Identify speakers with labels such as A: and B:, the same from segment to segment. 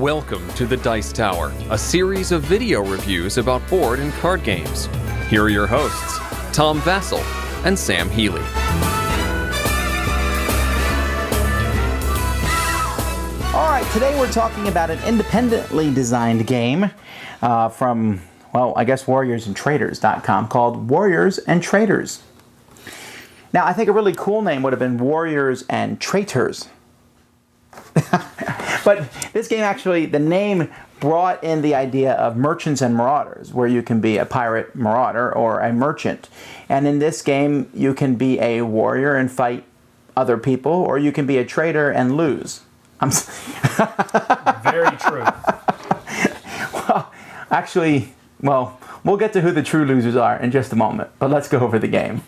A: Welcome to the Dice Tower, a series of video reviews about board and card games. Here are your hosts, Tom Vassell and Sam Healy.
B: All right, today we're talking about an independently designed game from, well, I guess warriorsandtraders.com called Warriors and Traders. Now, I think a really cool name would have been Warriors and Traitors. But this game actually, the name brought in the idea of merchants and marauders, where you can be a pirate marauder or a merchant. And in this game, you can be a warrior and fight other people, or you can be a trader and lose.
C: Very true.
B: Well, actually, we'll get to who the true losers are in just a moment, but let's go over the game.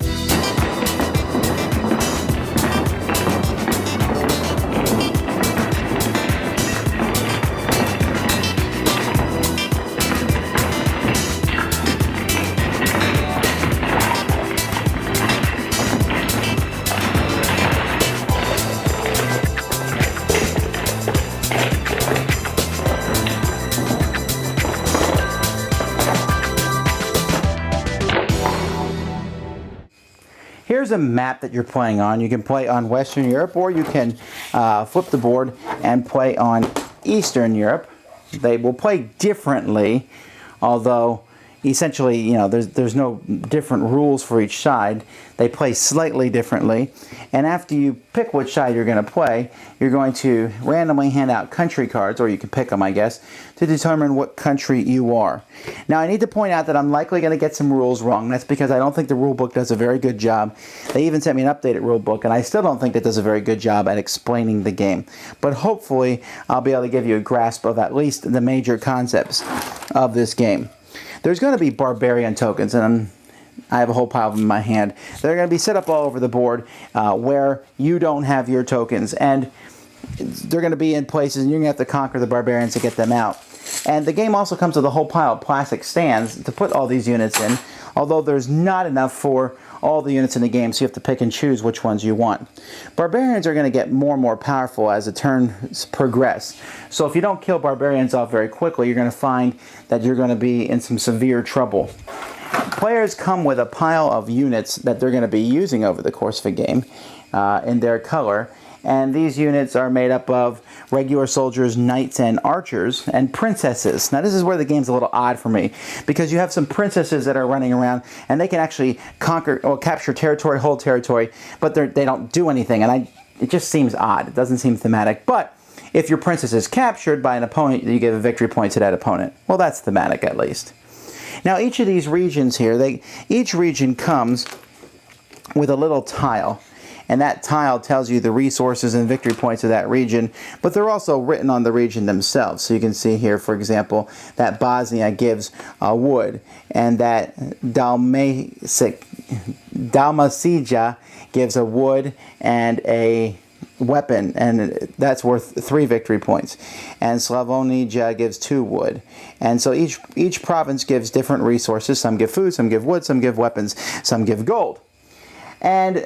B: Here's a map that you're playing on. You can play on Western Europe, or you can flip the board and play on Eastern Europe. They will play differently, although essentially, you know, there's no different rules for each side. They play slightly differently. And after you pick which side you're going to play, you're going to randomly hand out country cards, or you can pick them, I guess, to determine what country you are. Now, I need to point out that I'm likely going to get some rules wrong. That's because I don't think the rule book does a very good job. They even sent me an updated rule book, and I still don't think it does a very good job at explaining the game. But hopefully, I'll be able to give you a grasp of at least the major concepts of this game. There's going to be barbarian tokens, and I have a whole pile of them in my hand. They're going to be set up all over the board where you don't have your tokens, and they're going to be in places, and you're going to have to conquer the barbarians to get them out. And the game also comes with a whole pile of plastic stands to put all these units in, although there's not enough for all the units in the game, so you have to pick and choose which ones you want. Barbarians are going to get more and more powerful as the turns progress. So if you don't kill barbarians off very quickly, you're going to find that you're going to be in some severe trouble. Players come with a pile of units that they're going to be using over the course of a game in their color. And these units are made up of regular soldiers, knights, and archers, and princesses. Now, this is where the game's a little odd for me, because you have some princesses that are running around, and they can actually conquer or capture territory, hold territory, but they don't do anything, and it just seems odd. It doesn't seem thematic. But if your princess is captured by an opponent, you give a victory point to that opponent. Well, that's thematic, at least. Now, each of these regions here, each region comes with a little tile. And that tile tells you the resources and victory points of that region, but they're also written on the region themselves. So you can see here, for example, that Bosnia gives wood, and that Dalmacija gives a wood and a weapon, and that's worth 3 victory points. And Slavonia gives 2 wood. And so each province gives different resources. Some give food, some give wood, some give weapons, some give gold. And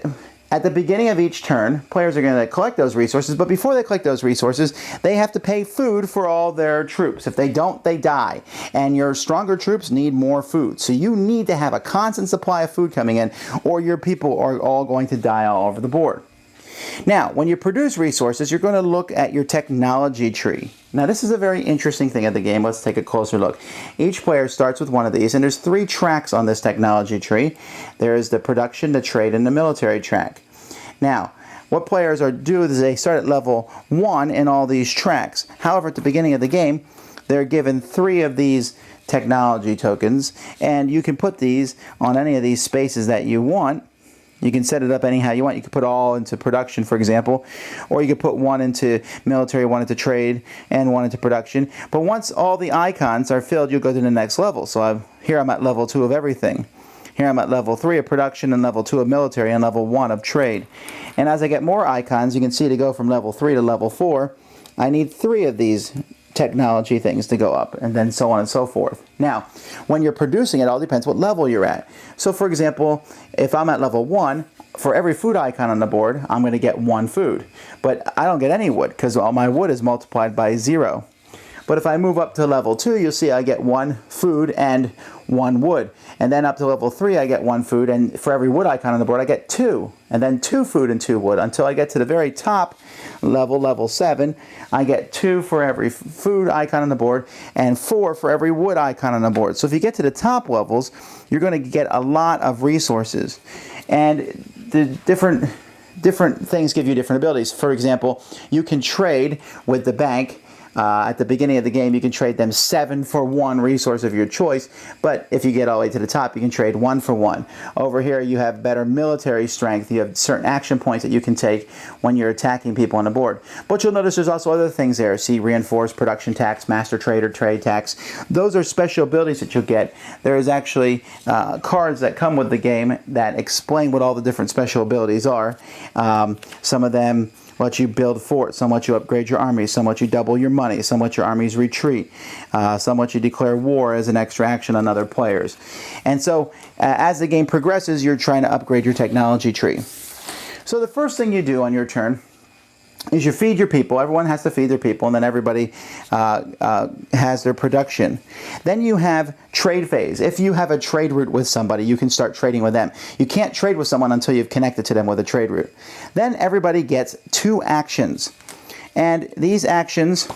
B: at the beginning of each turn, players are going to collect those resources, but before they collect those resources, they have to pay food for all their troops. If they don't, they die. And your stronger troops need more food. So you need to have a constant supply of food coming in, or your people are all going to die all over the board. Now, when you produce resources, you're going to look at your technology tree. Now, this is a very interesting thing of the game. Let's take a closer look. Each player starts with one of these, and there's 3 tracks on this technology tree. There is the production, the trade, and the military track. Now, what players do is they start at level 1 in all these tracks. However, at the beginning of the game, they're given 3 of these technology tokens, and you can put these on any of these spaces that you want. You can set it up anyhow you want. You can put all into production, for example, or you could put 1 into military, 1 into trade, and 1 into production. But once all the icons are filled, you'll go to the next level. So here I'm at level 2 of everything. Here I'm at level 3 of production, and level 2 of military, and level 1 of trade. And as I get more icons, you can see to go from level 3 to level 4, I need 3 of these technology things to go up, and then so on and so forth. Now, when you're producing, it all depends what level you're at. So for example, if I'm at level 1, for every food icon on the board, I'm going to get 1 food. But I don't get any wood, because all my wood is multiplied by 0. But if I move up to level 2, you'll see I get 1 food and 1 wood. And then up to level 3, I get 1 food, and for every wood icon on the board, I get 2. And then 2 food and 2 wood, until I get to the very top level, level 7. I get 2 for every food icon on the board, and 4 for every wood icon on the board. So if you get to the top levels, you're going to get a lot of resources. And the different things give you different abilities. For example, you can trade with the bank. At the beginning of the game, you can trade them 7 for 1 resource of your choice, but if you get all the way to the top, you can trade 1 for 1. Over here, you have better military strength. You have certain action points that you can take when you're attacking people on the board. But you'll notice there's also other things there. See, reinforced production tax, master trader, trade tax. Those are special abilities that you'll get. There is actually cards that come with the game that explain what all the different special abilities are. Some of them let you build forts, some let you upgrade your armies, some let you double your money, some let your armies retreat, some let you declare war as an extra action on other players. And so as the game progresses, you're trying to upgrade your technology tree. So the first thing you do on your turn is you feed your people. Everyone has to feed their people, and then everybody has their production. Then you have trade phase. If you have a trade route with somebody, you can start trading with them. You can't trade with someone until you've connected to them with a trade route. Then everybody gets 2 actions, and these actions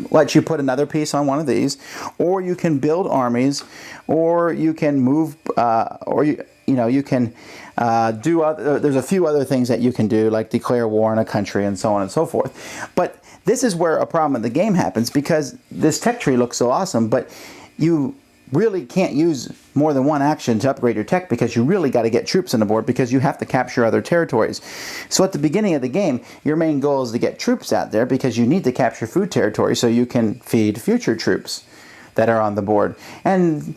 B: let you put another piece on one of these, or you can build armies, or you can move, you can do other, there's a few other things that you can do, like declare war on a country and so on and so forth. But this is where a problem in the game happens, because this tech tree looks so awesome, but you really can't use more than 1 action to upgrade your tech, because you really got to get troops on the board, because you have to capture other territories. So at the beginning of the game, your main goal is to get troops out there, because you need to capture food territory so you can feed future troops that are on the board. And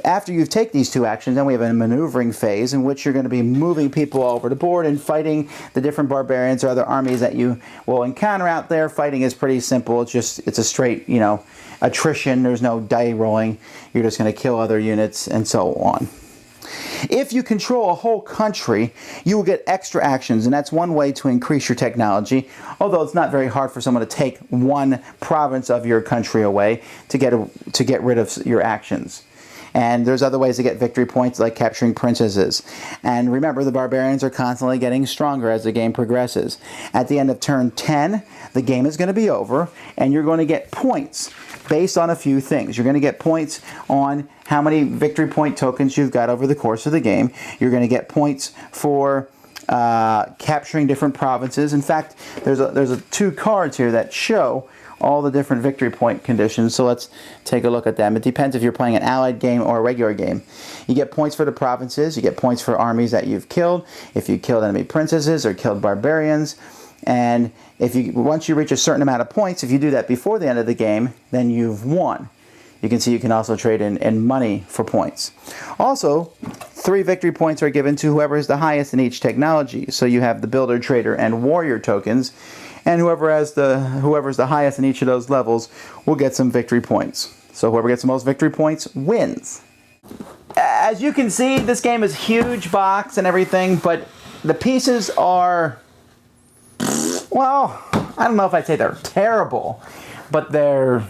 B: after you take these 2 actions, then we have a maneuvering phase in which you're going to be moving people all over the board and fighting the different barbarians or other armies that you will encounter out there. Fighting is pretty simple. It's a straight, attrition. There's no die rolling. You're just going to kill other units and so on. If you control a whole country, you will get extra actions, and that's one way to increase your technology, although it's not very hard for someone to take 1 province of your country away to get rid of your actions. And there's other ways to get victory points, like capturing princesses. And remember, the barbarians are constantly getting stronger as the game progresses. At the end of turn 10, the game is going to be over, and you're going to get points based on a few things. You're going to get points on how many victory point tokens you've got over the course of the game. You're going to get points for capturing different provinces. In fact, there's 2 cards here that show all the different victory point conditions, so let's take a look at them. It depends if you're playing an allied game or a regular game. You get points for the provinces, you get points for armies that you've killed, if you killed enemy princesses or killed barbarians, and once you reach a certain amount of points, if you do that before the end of the game, then you've won. You can see you can also trade in money for points. Also, 3 victory points are given to whoever is the highest in each technology. So you have the builder, trader, and warrior tokens, and whoever's the highest in each of those levels will get some victory points. So whoever gets the most victory points wins. As you can see, this game is huge box and everything, but the pieces are, well, I don't know if I'd say they're terrible, but they're...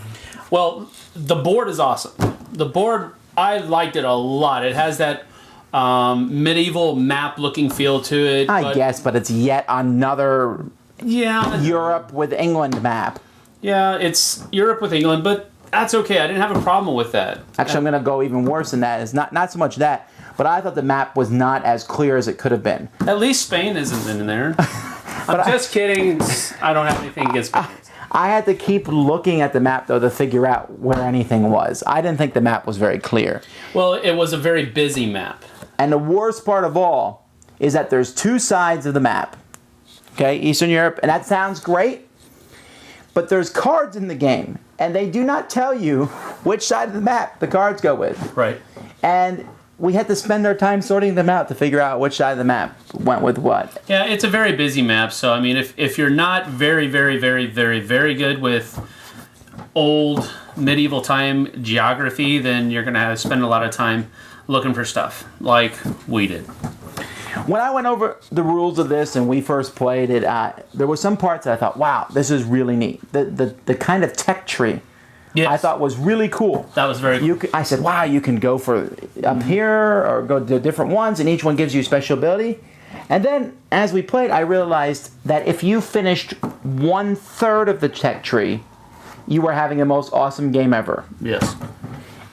C: Well, the board is awesome. The board, I liked it a lot. It has that medieval map-looking feel to it.
B: I guess, but it's yet another...
C: Yeah.
B: Europe with England map.
C: Yeah, it's Europe with England, but that's okay. I didn't have a problem with that.
B: Actually, I'm going to go even worse than that. It's not so much that, but I thought the map was not as clear as it could have been.
C: At least Spain isn't in there. I'm just kidding. I don't have anything against Spain.
B: I had to keep looking at the map, though, to figure out where anything was. I didn't think the map was very clear.
C: Well, it was a very busy map.
B: And the worst part of all is that there's 2 sides of the map. Okay, Eastern Europe, and that sounds great, but there's cards in the game, and they do not tell you which side of the map the cards go with.
C: Right.
B: And we had to spend our time sorting them out to figure out which side of the map went with what.
C: Yeah, it's a very busy map, so I mean, if you're not very, very, very, very, very good with old medieval time geography, then you're going to have to spend a lot of time looking for stuff, like we did.
B: When I went over the rules of this and we first played it, there were some parts that I thought, wow, this is really neat. The kind of tech tree
C: Yes.
B: I thought was really cool.
C: That was very cool.
B: I said, wow, you can go for up here or go to different ones, and each one gives you special ability. And then, as we played, I realized that if you finished 1/3 of the tech tree, you were having the most awesome game ever.
C: Yes.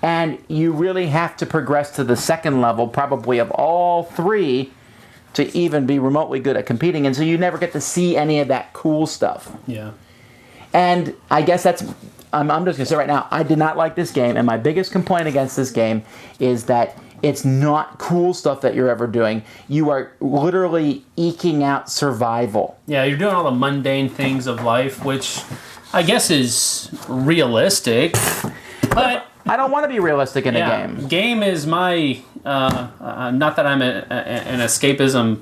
B: And you really have to progress to the second level, probably of all three, to even be remotely good at competing. And so you never get to see any of that cool stuff.
C: Yeah.
B: And I guess that's... I'm just going to say right now, I did not like this game, and my biggest complaint against this game is that it's not cool stuff that you're ever doing. You are literally eking out survival.
C: Yeah, you're doing all the mundane things of life, which I guess is realistic, but...
B: I don't want to be realistic in a
C: Yeah,
B: game.
C: game is my... not that I'm an escapism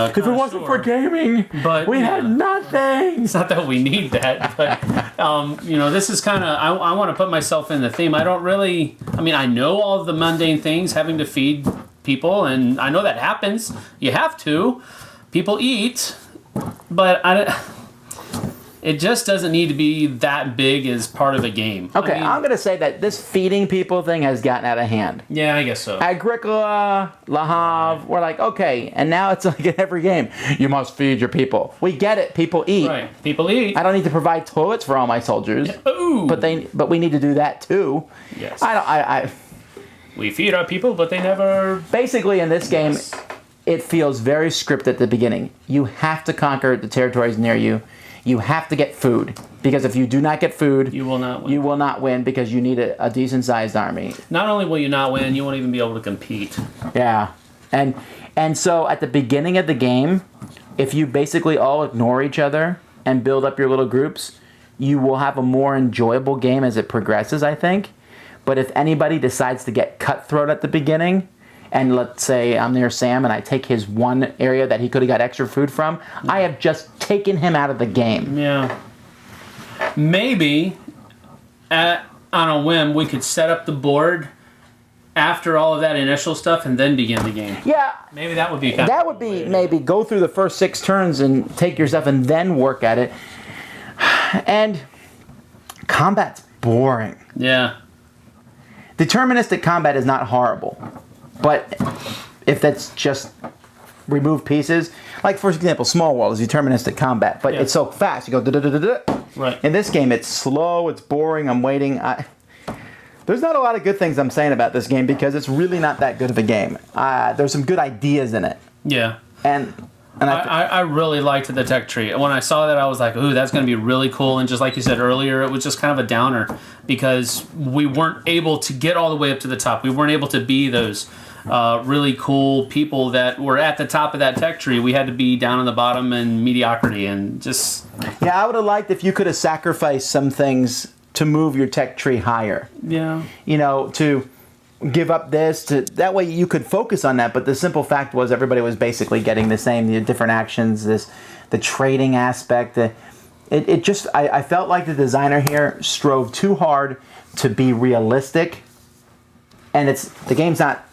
B: If it wasn't for gaming,
C: But,
B: we
C: yeah.
B: had nothing.
C: It's not that we need that, but this is kind of I want to put myself in the theme. I don't really. I mean, I know all of the mundane things, having to feed people, and I know that happens. You have to. People eat, but it just doesn't need to be that big as part of a game.
B: Okay,
C: I mean,
B: I'm going to say that this feeding people thing has gotten out of hand.
C: yeah, I guess so.
B: Agricola, Le Havre, we're like, okay, and now it's like in every game, you must feed your people. We get it, people eat.
C: Right, people eat.
B: I don't need to provide toilets for all my soldiers,
C: Ooh.
B: but we need to do that too.
C: Yes. We feed our people, but they never.
B: Basically, in this game,
C: Yes.
B: it feels very scripted at the beginning. You have to conquer the territories near you. You have to get food, because if you do not get food,
C: You will not win.
B: you will not win, because you need a decent-sized army.
C: Not only will you not win, you won't even be able to compete.
B: Yeah, and so at the beginning of the game, if you basically all ignore each other and build up your little groups, you will have a more enjoyable game as it progresses, I think. But if anybody decides to get cutthroat at the beginning, and let's say I'm near Sam and I take his one area that he could have got extra food from, I have just taken him out of the game.
C: Yeah. Maybe on a whim we could set up the board after all of that initial stuff and then begin the game.
B: Yeah,
C: Maybe that would be kind
B: that
C: of
B: would be maybe go through the first 6 turns and take your stuff and then work at it. And combat's boring.
C: Yeah.
B: Deterministic combat is not horrible, but if that's just remove pieces, like for example, Small World is deterministic combat, but
C: Yeah.
B: it's so fast. You go da-da-da-da-da.
C: Right.
B: In this game, it's slow, it's boring. I'm waiting. There's not a lot of good things I'm saying about this game because it's really not that good of a game. There's some good ideas in it,
C: Yeah.
B: and
C: I really liked the tech tree. When I saw that, I was like, ooh, that's going to be really cool. And just like you said earlier, it was just kind of a downer because we weren't able to get all the way up to the top. We weren't able to be those really cool people that were at the top of that tech tree. We had to be down on the bottom in mediocrity and just...
B: yeah, I would have liked if you could have sacrificed some things to move your tech tree higher.
C: Yeah.
B: You know, to give up this, to that way you could focus on that. But the simple fact was everybody was basically getting the same, the different actions, the trading aspect. I felt like the designer here strove too hard to be realistic, and the game's not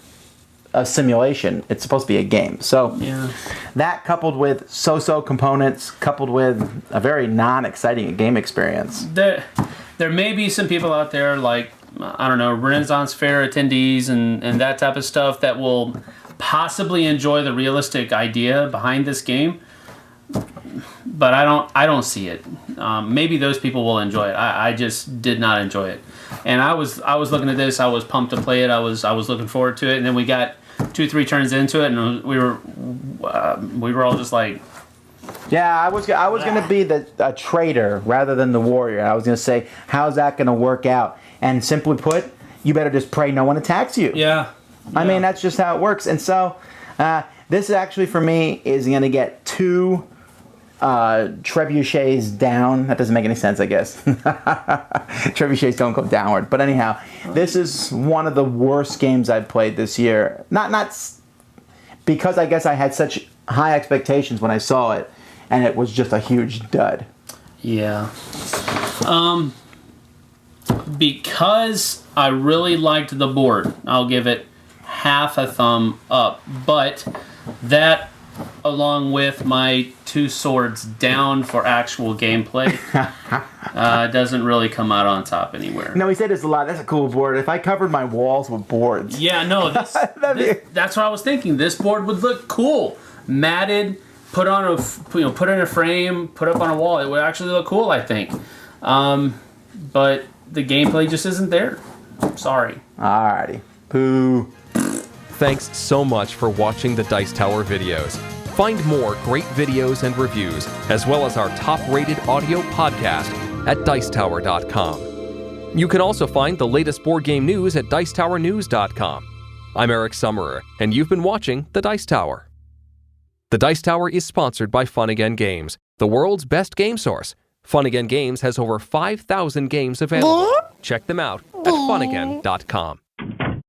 B: a simulation. It's supposed to be a game. So
C: Yeah.
B: that coupled with so-so components, coupled with a very non-exciting game experience.
C: There may be some people out there like, I don't know, Renaissance Fair attendees and that type of stuff that will possibly enjoy the realistic idea behind this game, but I don't see it. Maybe those people will enjoy it. I just did not enjoy it, and I was looking at this. I was pumped to play it. I was looking forward to it, and then we got 2-3 turns into it, and we were all just like.
B: Yeah, I was going to be a traitor rather than the warrior. I was going to say, how's that going to work out? And simply put, you better just pray no one attacks you.
C: Yeah.
B: I mean, that's just how it works. And so, this actually for me is going to get 2 trebuchets down. That doesn't make any sense, I guess. Trebuchets don't go downward. But anyhow, this is one of the worst games I've played this year. Not because I guess I had such high expectations when I saw it, and it was just a huge dud.
C: Yeah. Because I really liked the board, I'll give it half a thumb up. But That, along with my 2 swords down for actual gameplay, doesn't really come out on top anywhere.
B: No, he said it's a lot. That's a cool board. If I covered my walls with boards.
C: Yeah, no, that's what I was thinking. This board would look cool, matted, put on put in a frame, put up on a wall. It would actually look cool, I think. But the gameplay just isn't there. Sorry.
B: Alrighty. Pooh.
A: Thanks so much for watching the Dice Tower videos. Find more great videos and reviews, as well as our top-rated audio podcast at Dicetower.com. You can also find the latest board game news at Dicetowernews.com. I'm Eric Summerer, and you've been watching The Dice Tower. The Dice Tower is sponsored by Fun Again Games, the world's best game source. Fun Again Games has over 5,000 games available. Check them out at funagain.com.